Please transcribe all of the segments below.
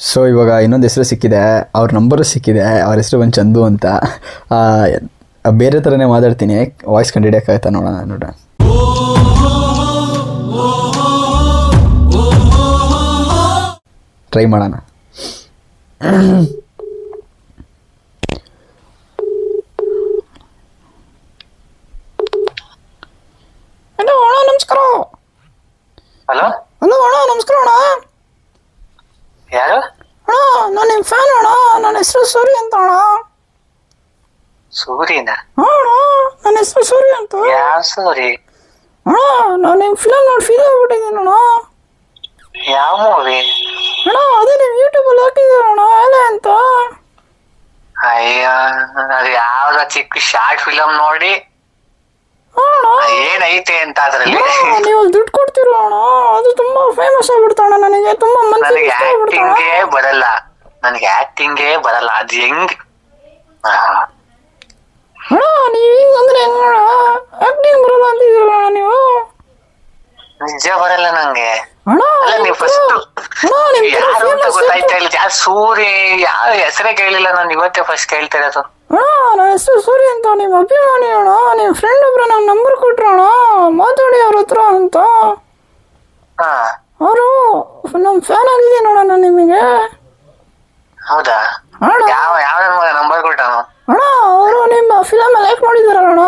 So ಇವಾಗ ಇನ್ನೊಂದು ಹೆಸರು ಸಿಕ್ಕಿದೆ, ಅವ್ರ ನಂಬರು ಸಿಕ್ಕಿದೆ. ಅವ್ರ ಹೆಸರು ಒಂದು ಚಂದು ಅಂತ. ಬೇರೆ ಥರನೇ ಮಾತಾಡ್ತೀನಿ, ವಾಯ್ಸ್ ಕಂಡಿಡಿಯೋಕ್ಕಾಗತ್ತಾ ನೋಡೋಣ. ಟ್ರೈ ಮಾಡೋಣ. ಹಲೋ ಅಣ್ಣ, ನಮಸ್ಕಾರ. ಹಲೋ ಹಲೋ ಅಣ್ಣ, ನಮಸ್ಕಾರ ಅಣ್ಣ. ಯಾರು? ಅಣ್ಣ, ನಾನು ನಿಮ್ಮ ಫ್ಯಾನ್ ಅಣ್ಣ. ನನ್ನ ಹೆಸರು ಸೂರಿ ಅಂತ ಅಣ್ಣ. ಸೂರಿನ? ಅಣ್ಣ, ನನ್ನ ಹೆಸರು ಸೂರಿ ಅಂತ. ಯಾವ ಸೂರಿ? ಅಣ್ಣ, ನಾನು ನಿಮ್ಮ ಫಿಲಮ್ ನೋಡಿ ಫೀಲ್ ಆಗ್ಬಿಟ್ಟಿದ್ದೀನಿ ಅಣ್ಣ. ಯಾವ ಮೂವಿ? ಅಣ್ಣ, ಅದೇ ನೀವು ಯೂಟ್ಯೂಬಲ್ಲಿ ಹಾಕಿದ್ದೀರ ಅಣ್ಣ, ಅಲೆ ಅಂತ. ಅಯ್ಯ, ಅದು ಯಾವ್ದ ಚಿಕ್ಕ ಶಾರ್ಟ್ ಫಿಲಮ್ ನೋಡಿ ಏನೈತೆ ಅಂತ ಅದ್ರಲ್ಲಿ. ನೀವು ದುಡ್ಡು ಕೊಡ್ತೀರ ಅಣ್ಣ, ಅದು ತುಂಬಾ ಫೇಮಸ್ ಆಗ್ಬಿಡ್ತಾಣ. ನನಗೆ ತುಂಬಾ ನನಗೆ ಆಕ್ಟಿಂಗೇ ಬರಲ್ಲ, ಅದು ಹೆಂಗ್? ಅಣ್ಣ, ನೀವು ಹಿಂಗಂದ್ರೆ ಹೆಂಗಣ್ಣ? ಆಕ್ಟಿಂಗ್ ಬರಲ್ಲ ಅಂತಿದ್ದೀರಲ್ಲ ನೀವು. ನಿಜ ಬರಲ್ಲ ನಂಗೆ. ಅಣ್ಣ, ನೀವು ಫಸ್ಟ್ ಯಾರು ಅಂತ ಗೊತ್ತಾಯ್ತಾ ಇಲ್ಲ. ಸೂರಿ ಯಾವ ಹೆಸರೇ ಕೇಳಿಲ್ಲ ನಾನು, ಇವತ್ತೇ ಫಸ್ಟ್ ಕೇಳ್ತಾ ಇರೋದು. ಅಣ್ಣ, ನನ್ನ ಹೆಸರು ಸೂರಿ ಅಂತ. ನಿಮ್ಮ ಅಭಿಮಾನಿ ಅಣ್ಣ. ನಿಮ್ಮ ಫ್ರೆಂಡ್ ಒಬ್ರು ನನ್ನ ನಂಬರ್ ಕೊಟ್ರು ಅಣ್ಣ, ಮಾತಾಡಿ ಅವ್ರ ಹತ್ರ ಅಂತ. ಅವರು ನಮ್ಮ ಫ್ಯಾನ್ ಆಗಿದ್ದೀನಿ ಅಣ್ಣ ನಾನು ನಿಮಗೆ. ಹೌದಾ? ಯಾವ ನಂಬರ್ ಕೊಟ್ಟಾನು? ಅಣ್ಣ, ಅವರು ನಿಮ್ಮ ಫಿಲಮ್ ಲೈಕ್ ಮಾಡಿದಾರಣ್ಣ.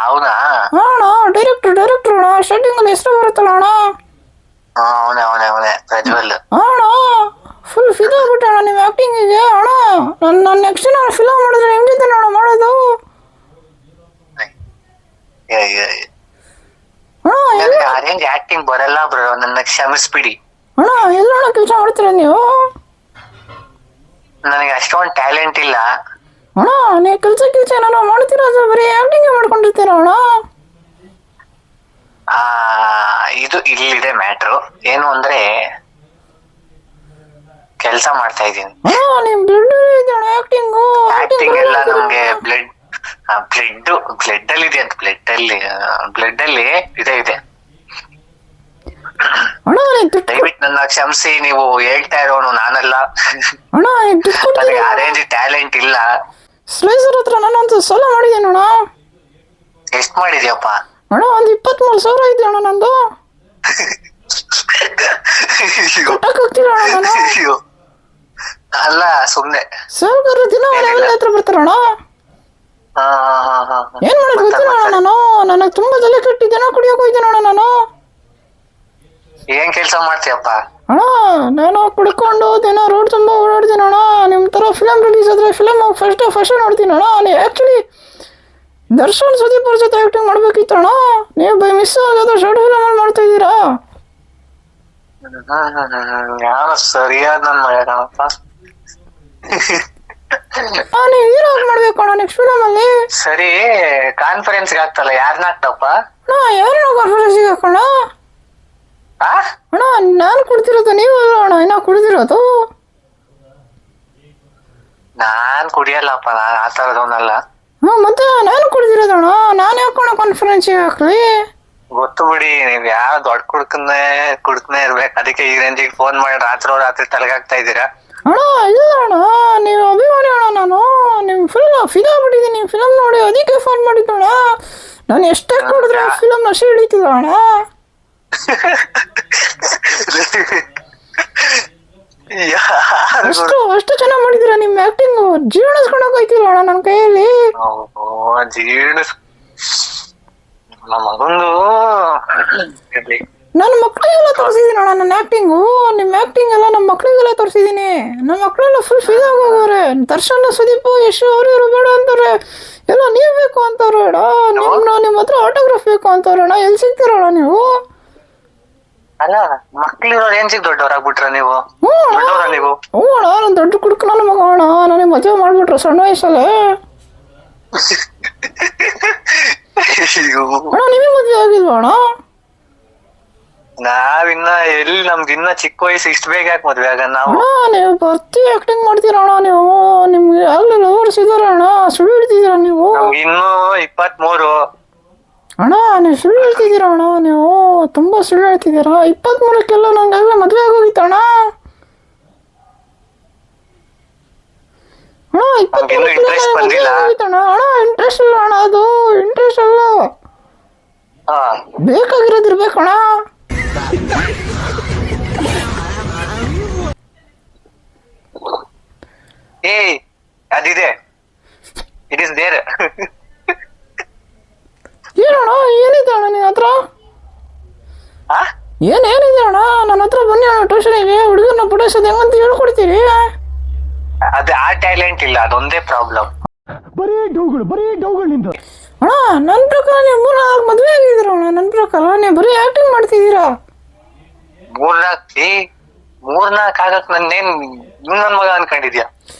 ಹೌದಾ? ಅಣ್ಣ, ಡೈರೆಕ್ಟರ್ ಅಣ್ಣ. ಸ್ಟಾರ್ಟಿಂಗ್ ಅಲ್ಲಿ ಹೆಸರು ಬರುತ್ತಲ್ಲ ಅಣ್ಣ. ಅವನೇ ಪ್ರಜ್ವಲ್. ಅಣ್ಣ, ಫುಲ್ ಫಿದಾಗ್ಬಿಟ್ಟೆ ಅಣ್ಣ ನಿಮ್ಮ ಆಕ್ಟಿಂಗಿಗೆ. ಅಣ್ಣ, ನನ್ನ ನೆಕ್ಸ್ಟ್ ನಾನು ಫಿಲಮ್ ಮಾಡಿದ್ರೆ ನಿಮ್ ಜೊತೆ ಅಣ್ಣ ಮಾಡೋದು. ಅರೇಂಜ್ ಆಕ್ಟಿಂಗ್ ಬರಲ್ಲ ಬ್ರೋ, ನನ್ನ ಕ್ಷಮಿಸ್ಬಿಡಿ. ಅಣ್ಣ, ಎಲ್ಲಣ್ಣ ಕೆಲಸ ಮಾಡ್ತೀರ ನೀವು? ನನಗೆ ಅಷ್ಟೊಂದು ಟ್ಯಾಲೆಂಟ್ ಇಲ್ಲ. ಅಣ್ಣ, ನೀವು ಕೆಲಸ ಏನಾರ ಮಾಡ್ತೀರಾ, ಬರೀ ಆಕ್ಟಿಂಗ್ ಮಾಡ್ಕೊಂಡಿರ್ತೀರ ಅಣ್ಣ? ಇದು ಇಲ್ಲಿದೆ ಮ್ಯಾಟ್ರು. ಏನು ಅಂದ್ರೆ ಕೆಲಸ ಮಾಡ್ತಾ ಇದ್ದೀನಿ. ನಿಮ್ ಬ್ಲಡ್ ಇದೆ ಅಣ್ಣ ಆಕ್ಟಿಂಗ್ ಎಲ್ಲ ನಮ್ಗೆ ಬ್ಲಡ್ ಅಲ್ಲಿ ಇದೆ ಅಂತ. ಬ್ಲಡ್ ಅಲ್ಲಿ ಇದೆ. ದಯವಿಟ್ಟು ನನ್ನ ಕ್ಷಮಿಸಿ. ನೀವು ಹೇಳ್ತಾ ಇರೋನು ನಾನಲ್ಲ. ನನಗೆ ಅರೇಂಜ್ ಟ್ಯಾಲೆಂಟ್ ಇಲ್ಲ. ಸ್ಲೈಸರ್ ಹತ್ರ ನಾನಂತೂ ಸಾಲ ಮಾಡಿದ್ದೀನಿ ಅಣ್ಣ. ಎಷ್ಟ್ ಮಾಡಿದ್ಯಪ್ಪ? ಅಣ್ಣ, ಒಂದು 23,000 ಇದೆ ಅಣ್ಣ ನಂದು. ಅಲ್ಲ ಸುಮ್ನೆ ಸಾಲಗಾರ ದಿನ ಹತ್ರ ಬರ್ತಾರಣ್ಣ. ಏನ್ ಮಾಡಕ್ ಗೊತ್ತಿಲ್ಲ ಅಣ್ಣ ನಾನು. ನನಗೆ ತುಂಬಾ ತಲೆ ಕಟ್ಟಿ ದಿನ ಕುಡಿಯೋಕೆ ಹೋಯ್ತೀನಿ ಅಣ್ಣ ನಾನು. ಏನ್ ಕೆಲ್ಸ ಮಾಡ್ತೀಯಪ್ಪ? ಅಣ್ಣ, ನಾನು ಕುಡ್ಕೊಂಡು ದಿನ ರೋಡ್ ತುಂಬಾ ಓಡಾಡ್ತೀನಿ ಅಣ್ಣ. ನಿಮ್ ತರ ಫಿಲಮ್ ರಿಲೀಸ್ ಆದ್ರೆ ಫಿಲಮ್ ಫಸ್ಟ್ ನೋಡ್ತೀನಿ ಅಣ್ಣ. ನೀವು ಆಕ್ಚುಲಿ ದರ್ಶನ್ ಸುದೀಪ್ ಅವ್ರ ಜೊತೆ ಆಕ್ಟಿಂಗ್ ಮಾಡ್ಬೇಕಿತ್ತು ಅಣ್ಣ. ನೀವು ಬೈ ಮಿಸ್ ಆಗೋದು ಶಾರ್ಟ್ ಫಿಲಮ್ ಅಲ್ಲಿ ಮಾಡ್ತಾ ಇದ್ದೀರಾ. ಯಾರು ಸರಿಯಾದ ನನ್ ಮಾಡ್ಯಾರಪ್ಪ. ನೀವು ಹೀರೋ ಮಾಡ್ಬೇಕು ಅಣ್ಣ ನೆಕ್ಸ್ಟ್ ಫಿಲಮ್ ಅಲ್ಲಿ. ಸರಿ, ಕಾನ್ಫರೆನ್ಸ್ ಆಗ್ತಲ್ಲ, ಯಾರನ್ನ ಹಾಕ್ತಪ್ಪ? ಯಾರನ್ನ ಕಾನ್ಫರೆನ್ಸ್ ಹಾಕೋಣ ಅಣ್ಣ? ನಾನು ಕುಡ್ತಿರೋದು ನೀವು ಅಣ್ಣ, ಇನ್ನ ಕುಡ್ದಿರೋದು. ನಾನ್ ಕುಡಿಯಲ್ಲಪ್ಪ, ನಾನ್ ಆ ತರದವನಲ್ಲ. ಮತ್ತೆ ನಾನು ಕುಡ್ದಿರೋದಣ್ಣ. ನಾನು ಯಾಕೋಣ ಕಾನ್ಫರೆನ್ಸ್ ಹಾಕ್ಲಿ? ಗೊತ್ತು ಬಿಡಿ, ನೀವ್ ಯಾವ ದೊಡ್ಡ ಕುಡ್ಕನೇ ಇರ್ಬೇಕು. ಅದಕ್ಕೆ ಈ ರೇಂಜಿಗೆ ಫೋನ್ ಮಾಡಿ ರಾತ್ರಿ ತಲೆಗಾಗ್ತಾ ಇದ್ದೀರಾ. ಅಣ್ಣ, ಇಲ್ಲ ಅಣ್ಣ, ನೀವು ಅಭಿಮಾನಿ ಅಣ್ಣ. ನಾನು ನಿಮ್ ಫಿಲ್ಮ್ ಫಿದಾಗ್ಬಿಟ್ಟಿದ್ದೀನಿ. ನಿಮ್ ಫಿಲಮ್ ನೋಡಿ ಅದಕ್ಕೆ ಫೋನ್ ಮಾಡಿದ್ದಣ್ಣ. ನಾನು ಎಷ್ಟೇ ಕುಡಿದ್ರೆ ಫಿಲಮ್ ನಶೆ ಹಿಡಿತಿಲ್ಲ ಅಣ್ಣ. ಅಷ್ಟು ಚೆನ್ನಾಗಿ ಮಾಡಿದಿರ. ನಿಮ್ ಆಕ್ಟಿಂಗ್ ಜೀರ್ಣಿಸ್ಕೊಂಡೋಗ್ ಹೋಯ್ತಿಲ್ಲ ಅಣ್ಣ ನನ್ನ ಕೈಯಲ್ಲಿ. ನನ್ನ ಮಕ್ಳಿಗೆಲ್ಲ ತೋರಿಸಿದೀನಿ ಅಣ್ಣ ನನ್ನ ಆಕ್ಟಿಂಗು. ನಿಮ್ ಆಕ್ಟಿಂಗ್ ಎಲ್ಲ ನಮ್ಮ ಮಕ್ಳಿಗೆಲ್ಲ ತೋರಿಸಿದೀನಿ. ನಮ್ಮ ಮಕ್ಳೆಲ್ಲ ಫುಲ್ ಫಿದಾಗಿ ಹೋಗೋರೆ. ದರ್ಶನ್, ಸುದೀಪ್, ಯಶ್ ಅವರು ಬೇಡ ಅಂತಾರೆ, ಎಲ್ಲ ನೀವ್ ಬೇಕು ಅಂತವ್ರೆ ಅಣ್ಣ. ನಿಮ್ ಹತ್ರ ಆಟೋಗ್ರಾಫ್ ಬೇಕು ಅಂತವ್ರೆ ಅಣ್ಣ. ಎಲ್ಲಿ ಸಿಗ್ತೀರಣ್ಣ ನೀವು? ಅಲ್ಲ, ಮಕ್ಳಿರೋ ರೇಂಜಿಗೆ ದೊಡ್ಡವರಾಗ್ಬಿಟ್ರ ನೀವು? ಹ್ಞೂ ಅಣ್ಣ, ನಾನು ದೊಡ್ಡ ಕುಡುಕ ನನ್ನ ಮಗ ಅಣ್ಣ. ನನಗೆ ಮದುವೆ ಮಾಡ್ಬಿಟ್ರು ಸಣ್ಣ ವಯಸ್ಸಲ್ಲೇ. ಅಣ್ಣ, ನಿಮಗೆ ಮದುವೆ ಆಗಿಲ್ವಾ ಅಣ್ಣ? ನಾವಿನ್ನ ಎಲ್ಲಿ, ನಮ್ಗಿನ್ನ ಚಿಕ್ಕ ವಯಸ್ಸು, ಇಷ್ಟ ಬೇಗ ಯಾಕೆ ಮದ್ವೆ ಆಗ ನಾವು? ನೀವು ಬರ್ತಿ ಆಕ್ಟಿಂಗ್ ಮಾಡ್ತೀರ ಅಣ್ಣ ನೀವು. ನಿಮ್ಗೆ ಅಲ್ಲಿ ಲವರ್ಸ್ ಇದಾರ ಅಣ್ಣ, ಸುಳ್ಳು ಹಿಡ್ತಿದ್ದೀರ ನೀವು. ಇನ್ನೂ 23. ಅಣ್ಣ ನೀವು ಸುಳ್ಳು ಹೇಳ್ತಿದ್ದೀರಾ ಅಣ್ಣ, ನೀವು ತುಂಬ ಸುಳ್ಳು ಹೇಳ್ತಿದ್ದೀರಾ. 23ಕ್ಕೆಲ್ಲ ನಂಗಾಗಲೇ ಮದುವೆ ಆಗೋಗಿತ್ತು ಅಣ್ಣ. ಅಣ್ಣ 23 ಆಗೋಗಿತ್ತಣ್ಣ. ಅಣ್ಣ ಇಂಟ್ರೆಸ್ಟ್ ಇಲ್ಲ ಅಣ್ಣ, ಅದು ಇಂಟ್ರೆಸ್ಟ್ ಅಲ್ಲ, ಬೇಕಾಗಿರೋದಿರ್ಬೇಕಣ್ಣ. ಅದಿದೆ, ಇಟ್ ಇಸ್ ದೇರ್. ಏನಣ್ಣ ಏನಿದೆ ಅಣ್ಣ ನಿನ್ನ ಹತ್ರ? ಏನಿದೆ ಅಣ್ಣ ನನ್ನ ಹತ್ರ? ಬನ್ನಿ ಅಣ್ಣ ಟ್ಯೂಷನಿಗೆ, ಹುಡುಗರನ್ನ ಪುಡಿಸೋದು ಹೆಂಗಂತ ಹೇಳ್ಕೊಡ್ತೀರಿ. ಅದು ಆ ಟ್ಯಾಲೆಂಟ್ ಇಲ್ಲ, ಅದೊಂದೇ ಪ್ರಾಬ್ಲಮ್. ಬರೀ ಡೌಗಳು ನಿಂದು. ಅಣ್ಣ ನನ್ನ ಪ್ರಕಾರ ನೀವು 3-4 ಮದುವೆ ಆಗಿದ್ದೀರ ಅಣ್ಣ. ನನ್ನ ಪ್ರಕಾರ ನೀವು ಬರೀ ಆಕ್ಟಿಂಗ್ ಮಾಡ್ತಿದ್ದೀರಾ. 3-4 ಆಗಕ್ ನನ್ನೇನ್ ನನ್ನ ಮಗ ಅನ್ಕೊಂಡಿದ್ಯಾ?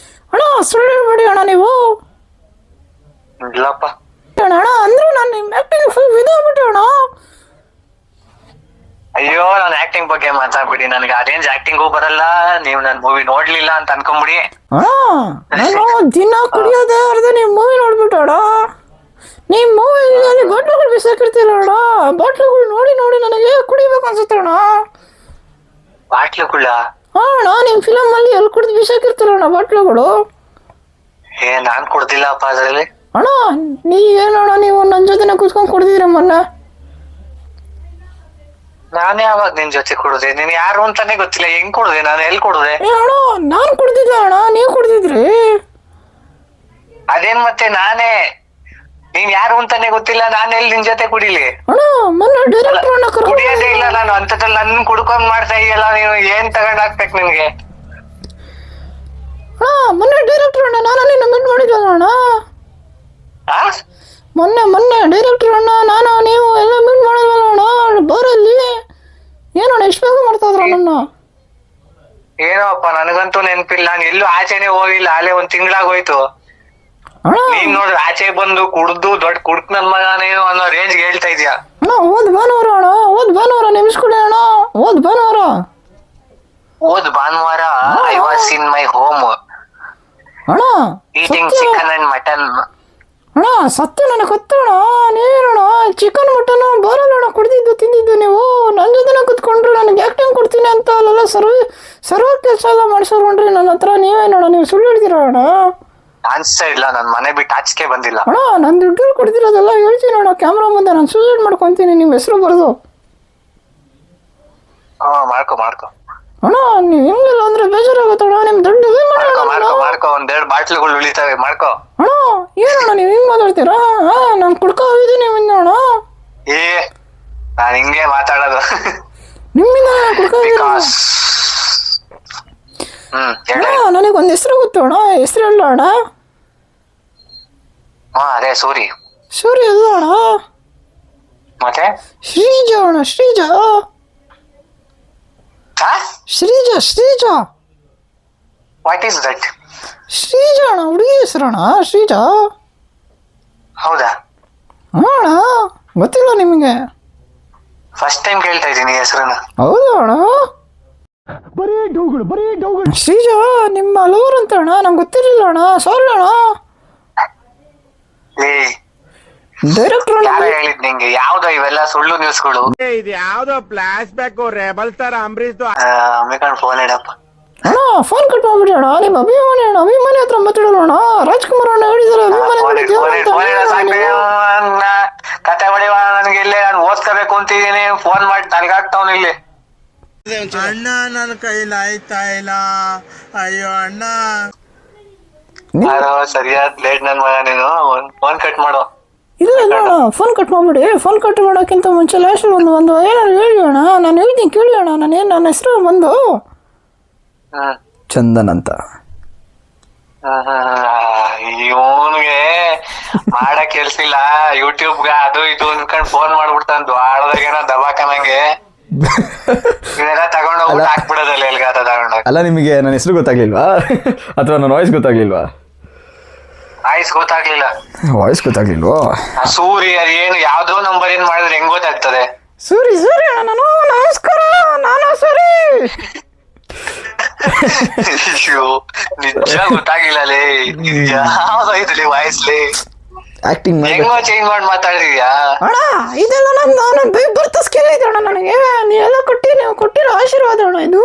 ಅಣ್ಣ ಸುಳ್ಳು ಹೇಳ್ಬೇಡಿ ಅಣ್ಣ ನೀವು. ಇಲ್ಲಪ್ಪ ಅಣ್ಣ ಅಂದ್ರೂ ನಾನು ನಿಮ್ಮ ಆಕ್ಟಿಂಗ್ ಫುಲ್ ವಿಧಾಗ್ಬಿಟ್ಟೆ ಅಣ್ಣ. ಅಯ್ಯೋ ನಾನು ಆಕ್ಟಿಂಗ್ ಬಗ್ಗೆ ಮಾತಾಡ್ಬಿಡಿ, ನನಗೆ ಅರೇಂಜ್ ಆಕ್ಟಿಂಗು ಬರಲ್ಲ. ನೀವು ನನ್ ಮೂವಿ ನೋಡ್ಲಿಲ್ಲ ಅಂತ ಅನ್ಕೊಂಬಿಡಿ. ನಾನು ದಿನ ಕುಡಿಯೋದೇ ಅರ್ಧ ನೀವು ಮೂವಿ ನೋಡ್ಬಿಟ್ಟು ಅಣ್ಣ. ನೀವು ಮೂವಿಯಲ್ಲಿ ಬಾಟ್ಲುಗಳು ಬಿಸಾಕಿರ್ತೀರ ಅಣ್ಣ. ಬಾಟ್ಲುಗಳು ನೋಡಿ ನೋಡಿ ನನಗೆ ಕುಡಿಬೇಕು ಅನ್ಸುತ್ತೆ ಅಣ್ಣ. ಬಾಟ್ಲುಗಳ? ಅಣ್ಣ ನಿಮ್ಮ ಫಿಲಮ್ ಅಲ್ಲಿ ಎಲ್ಲಿ ಕುಡಿದು ಬಿಸಾಕಿರ್ತೀರ ಅಣ್ಣ ಬಾಟ್ಲುಗಳು. ನಾನ್ ಕುಡ್ದಿಲ್ಲಪ್ಪ ಅದ್ರಲ್ಲಿ. ಅಣ್ಣ ನೀವೇನಣ್ಣ ನೀವು ನನ್ನ ಜೊತೆನೆ ಕೂತ್ಕೊಂಡು ಕುಡ್ದಿದ್ರ ಮೊನ್ನೆ. ನಾನೇ ಯಾವಾಗ ನಿನ್ ಜೊತೆ ಕುಡ್ದೆ? ನೀನ್ ಯಾರು ಅಂತಾನೆ ಗೊತ್ತಿಲ್ಲ, ಹೆಂಗ್ ಕುಡ್ದೆ? ನಾನು ಎಲ್ಲಿ ಕುಡ್ದೆ? ಅಣ್ಣ ನಾನ್ ಕುಡ್ದಿದ್ದೆ ಅಣ್ಣ, ನೀವು ಕುಡ್ದಿದ್ರಿ. ಅದೇನ್ ಮತ್ತೆ ನಾನೇ, ನೀನ್ ಯಾರು ಅಂತಾನೆ ಗೊತ್ತಿಲ್ಲ, ನಾನು ಎಲ್ಲಿ ನಿನ್ ಜೊತೆ ಕುಡಿಲಿ? ಅಣ್ಣ ಮೊನ್ನೆ ಡೈರೆಕ್ಟರ್ ಅಣ್ಣ ಕುಡಿಯೋದೇ ಇಲ್ಲ ನಾನು ಅಂತದ್ರಲ್ಲಿ ನನ್ ಕುಡ್ಕೊಂಡ್ ಮಾಡ್ತಾ ಇದೆಯಲ್ಲ ನೀವು. ಏನ್ ತಗೊಂಡ್ ಹಾಕ್ಬೇಕು ನಿನ್ಗೆ? ಅಣ್ಣ ಮೊನ್ನೆ ಡೈರೆಕ್ಟರ್ ಅಣ್ಣ ನಾನು ನಿನ್ನ ಮೀಟ್ ಮಾಡಿದ್ವಲ್ಲ ಅಣ್ಣ. ಮೊನ್ನೆ ಡೈರೆಕ್ಟರ್ ಅಣ್ಣ ನಾನು ನೀವು ಎಲ್ಲ ಮೀಟ್ ಮಾಡಿದ್ವಲ್ಲ ಅಣ್ಣ ಬೋರಲ್ಲಿ. ಏನಣ್ಣ ಇಷ್ಟು ಬೇಗ ಮಾಡ್ತಾ ಇದ್ರ ನನ್ನ? ಏನೋಪ್ಪ ನನಗಂತೂ ನೆನಪಿಲ್ಲ, ನಾನು ಎಲ್ಲೂ ಆಚೆನೆ ಹೋಗಿಲ್ಲ, ಅಲ್ಲೇ 1 ತಿಂಗಳಾಗೋಯ್ತು. ನೀನ್ ನೋಡ್ರಿ ಆಚೆ ಬಂದು ಕುಡ್ದು ದೊಡ್ಡ ಕುಡ್ಕ್ ನನ್ ಮಗನೇನು ಅನ್ನೋ ರೇಂಜ್ ಹೇಳ್ತಾ ಇದ್ಯಾ? ಅಣ್ಣ ಓದ್ ಭಾನುವಾರ ನಿಮಿಸ್ಕೊಡಿ ಅಣ್ಣ. ಓದ್ ಭಾನುವಾರ I was in my home ಅಣ್ಣ ಈಟಿಂಗ್ ಚಿಕನ್ ಅಂಡ್ ಮಟನ್. ಅಣ್ಣ ಸತ್ಯ ನನಗೆ ಗೊತ್ತಣ್ಣ. ನೀವೇನಣ್ಣ ಚಿಕನ್ ಮಟನ್ ಬರಲ್ಲ ಕುಡ್ದಿದ್ದು ತಿಂದಿದ್ದು ನೀವು. ನನ್ನ ಜೊತೆನೆ ಕುತ್ಕೊಂಡ್ರಿ ನನಗೆ ಆಕ್ಟಿಂಗ್ ಕೊಡ್ತೀನಿ ಅಂತ ಅಲ್ಲೆಲ್ಲ ಸರ್ವ ಕೆಲಸ ಎಲ್ಲ ಮಾಡಿಸ್ಕೊಂಡ್ರಿ ನನ್ನ ಹತ್ರ. ನೀವೇನಣ್ಣ ನೀವು ಸುಳ್ಳು ಹೇಳ್ತೀರ ಅಣ್ಣ? ಅನ್ಸ್ತಾ ಇಲ್ಲ, ನನ್ ಮನೆ ಬಿಟ್ಟು ಆಚೆಗೆ ಬಂದಿಲ್ಲ ಅಣ್ಣ. ನನ್ನ ದುಡ್ಡು ಕೊಡ್ತಿರೋದೆಲ್ಲ ಹೇಳ್ತೀನಿ ಅಣ್ಣ ಕ್ಯಾಮ್ರಾ ಮುಂದೆ. ನಾನು ಸೂಸೈಡ್ ಮಾಡ್ಕೊತೀನಿ ನಿಮ್ಮ ಹೆಸರು ಬರೋದು. ಮಾಡ್ಕೊ ಅಣ್ಣ ನೀವು ಹೆಂಗಿಲ್ಲ ಅಂದ್ರೆ ಬೇಜಾರಾಗುತ್ತಣ್ಣ. ನಿಮ್ ದುಡ್ಡು ಮಾಡ್ಕೊ 1-2 ಬಾಟ್ಲುಗಳು ಉಳಿತಾವೆ, ಮಾಡ್ಕೊ. ಅಣ್ಣ ಏನಣ್ಣ ನೀವು ಹಿಂಗ್ ಮಾತಾಡ್ತೀರಾ? ನಾನು ಕುಡ್ಕೊ ಹೋಗಿದ್ದೀನಿ ಅಣ್ಣ. ನಾನ್ ಹಿಂಗೆ ಮಾತಾಡೋದು ನಿಮ್ಮಿಂದ ಕುಡ್ಕೊ ನನಗೊಂದು ಹೆಸರು ಗೊತ್ತು ಅಣ್ಣ. ಹೆಸರು ಹೇಳ ಅಣ್ಣ. ಅದೇ ಸೂರಿ ಅಲ್ಲ ಅಣ್ಣ, ಮತ್ತೆ ಶ್ರೀಜ ಅಣ್ಣ. ಶ್ರೀಜ ವಾಟ್ ಈಸ್ ದಟ್? ಶ್ರೀಜ ಅಣ್ಣ ಹುಡುಗಿ ಹೆಸರಣ್ಣ. ಶ್ರೀಜ. ಹೌದಾ? ಅಣ್ಣ ಗೊತ್ತಿಲ್ಲ ನಿಮಗೆ? ಫಸ್ಟ್ ಟೈಮ್ ಕೇಳ್ತಾ ಇದ್ದೀನಿ ಹೆಸರನ್ನ. ಹೌದಾ ಅಣ್ಣ? ಬರೀ ಡೌಗಳು. ಶ್ರೀಜ ನಿಮ್ಮ ಲವರ್ ಅಂತ ಅಣ್ಣ, ನಂಗೆ ಗೊತ್ತಿರಲಿಲ್ಲ ಅಣ್ಣ. ಸಾರಿ ಅಣ್ಣ. ಡೈರೆಕ್ಟರ್ ಹೇಳಿದ್ ನಿಂಗೆ? ಯಾವ್ದೋ ಇವೆಲ್ಲ ಸುಳ್ಳು ನ್ಯೂಸ್ಗಳು. ಇದು ಯಾವ್ದೋ flash back rebel star Ambareesh ಅಮ್ಮಿಕೊಂಡು ಫೋನ್ ಇಡಪ್ಪ. ಅಣ್ಣ ಫೋನ್ ಕಟ್ ಮಾಡ್ಬಿಡಿ ಅಣ್ಣ. ನಿಮ್ಮ ಅಭಿಮಾನಿ ಹತ್ರ ಮಾತಾಡೋಣ ಅಣ್ಣ. ರಾಜ್ಕುಮಾರ್ ಅಣ್ಣ ಹೇಳಿದಾರೆ ಕತೆ ಹೊಡಿವ ನನ್ಗೆ ಇಲ್ಲೇ, ನಾನು ಓದ್ಕೋಬೇಕು ಅಂತಿದ್ದೀನಿ. ಫೋನ್ ಮಾಡಿ ನನ್ಗಾಗ್ತಾವ್ ಇಲ್ಲಿ. ಅಣ್ಣ ನನ್ನ ಕೈಲಾಯ್ತಾ ಇಲ್ಲ, ಅಯ್ಯೋ ಅಣ್ಣ. ಯಾರೋ ಸರಿಯಾದ ಲೇಟ್ ನನ್ ಮಗ, ನೀನು ಫೋನ್ ಕಟ್ ಮಾಡು. ಇಲ್ಲ ಅಣ್ಣ ಫೋನ್ ಕಟ್ ಮಾಡ್ಬಿಡಿ. ಫೋನ್ ಕಟ್ ಮಾಡೋಕ್ಕಿಂತ ಮುಂಚೆ ಲಾಸ್ಟ್ ಒಂದು ಏನಾದ್ರು ಹೇಳಿ ಅಣ್ಣ. ನಾನು ಹೇಳ್ತೀನಿ ಕೇಳಿ ಅಣ್ಣ. ನನ್ನ ಹೆಸರು ಬಂದು ಚಂದನ್ ಅಂತ. ಇವನ್ಗೆ ಮಾಡಕ್ ಕೆಲ್ಸಿಲ್ಲ, ಯೂಟ್ಯೂಬ್ಗ ಅದು ಇದು ಅನ್ಕೊಂಡ್ ಫೋನ್ ಮಾಡ್ಬಿಡ್ತಾನ ದ್ವಾಡದಾಗೇನೋ ದಬಾಕನಂಗೆ. ಇದೆಲ್ಲ ತಗೊಂಡೋಗ್ಬಿಟ್ಟು ಹಾಕ್ಬಿಡೋದಲ್ಲ ಎಲ್ಗಾತ ತಗೊಂಡೋಗಿ. ಅಲ್ಲ ನಿಮಗೆ ನನ್ನ ಹೆಸರು ಗೊತ್ತಾಗ್ಲಿಲ್ವಾ ಅಥವಾ ನನ್ನ ವಾಯ್ಸ್ ಗೊತ್ತಾಗ್ಲಿಲ್ವಾ? ವಾಯ್ಸ್ ಗೊತ್ತಾಗ್ಲಿಲ್ಲ. ವಾಯ್ಸ್ ಗೊತ್ತಾಗ್ಲಿಲ್ವಾ? ಸೂರಿ ಅದೇನು ಯಾವ್ದೋ ನಂಬರ್ ಏನ್ ಮಾಡಿದ್ರೆ ಹೆಂಗ್ ಗೊತ್ತಾಗ್ತದೆ? ಸೂರಿ ಅಣ್ಣ. ನಮಸ್ಕಾರ, ನಾನು ಸೂರಿ. ನಿಜ ಗೊತ್ತಾಗಿಲ್ಲ ಲೇ. ಯಾವ್ದಾಯ್ತಲಿ ವಾಯ್ಸ್ಲಿ? ಆಕ್ಟಿಂಗ್ ಮಾಡಿ ಹೆಂಗೋ ಚೇಂಜ್ ಮಾಡಿ ಮಾತಾಡಿದ್ಯಾ? ಅಣ್ಣ ಇದೆಲ್ಲ ನಾನು ಬರ್ತ ಸ್ಕಿಲ್ ಇದೆ ಅಣ್ಣ ನನಗೆ. ನೀವೆಲ್ಲ ನೀವು ಕೊಟ್ಟಿರೋ ಆಶೀರ್ವಾದ ಅಣ್ಣ ಇದು.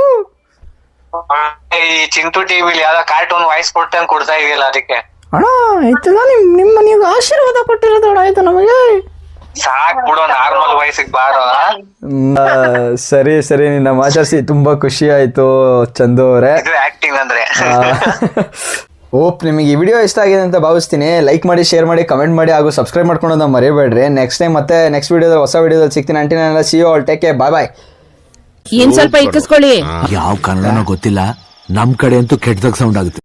ಈ ಚಿಂಟು ಟಿವಿಲಿ ಯಾವ್ದೋ ಕಾರ್ಟೂನ್ ವಾಯ್ಸ್ ಕೊಟ್ಟಂಗ್ ಕೊಡ್ತಾ ಇದೆಯಲ್ಲ ಅದಕ್ಕೆ. ಅಣ್ಣ ಇದೆಲ್ಲ ನೀವು ಆಶೀರ್ವಾದ ಕೊಟ್ಟಿರೋದು ಅಣ್ಣ ಇದು ನಮಗೆ. ಸಾಕ್ ಬಿಡೋ, ನಾರ್ಮಲ್ ವಾಯ್ಸಿಗೆ ಬಾರೋ. ಸರಿ ಸರಿ, ನಿನ್ನ ಮಾತಾಡ್ಸಿ ತುಂಬಾ ಖುಷಿ ಆಯ್ತು ಚಂದು ಅವರೇ. ಇದು ಆಕ್ಟಿಂಗ್ ಅಂದ್ರೆ. ಹೋಪ್ ನಿಮಗೆ ಈ ವಿಡಿಯೋ ಇಷ್ಟ ಆಗಿದೆ ಅಂತ ಭಾವಿಸ್ತೀನಿ. ಲೈಕ್ ಮಾಡಿ, ಶೇರ್ ಮಾಡಿ, ಕಮೆಂಟ್ ಮಾಡಿ ಹಾಗೂ ಸಬ್ಸ್ಕ್ರೈಬ್ ಮಾಡ್ಕೊಳೋದನ್ನ ಮರಿಬೇಡ್ರಿ. ನೆಕ್ಸ್ಟ್ ಟೈಮ್ ಮತ್ತೆ ನೆಕ್ಸ್ಟ್ ವಿಡಿಯೋದಲ್ಲಿ ಹೊಸ ವಿಡಿಯೋದಲ್ಲಿ ಸಿಗ್ತೀನಿ. ಅಂಟಿನ see you all, take care, bye bye. ಏನ್ ಸ್ವಲ್ಪ ಇಕ್ಕಿಸ್ಕೊಳ್ಳಿ. ಯಾವ ಕನ್ನಡನೋ ಗೊತ್ತಿಲ್ಲ, ನಮ್ ಕಡೆ ಅಂತೂ ಕೆಟ್ಟದಾಗ ಸೌಂಡ್ ಆಗುತ್ತೆ.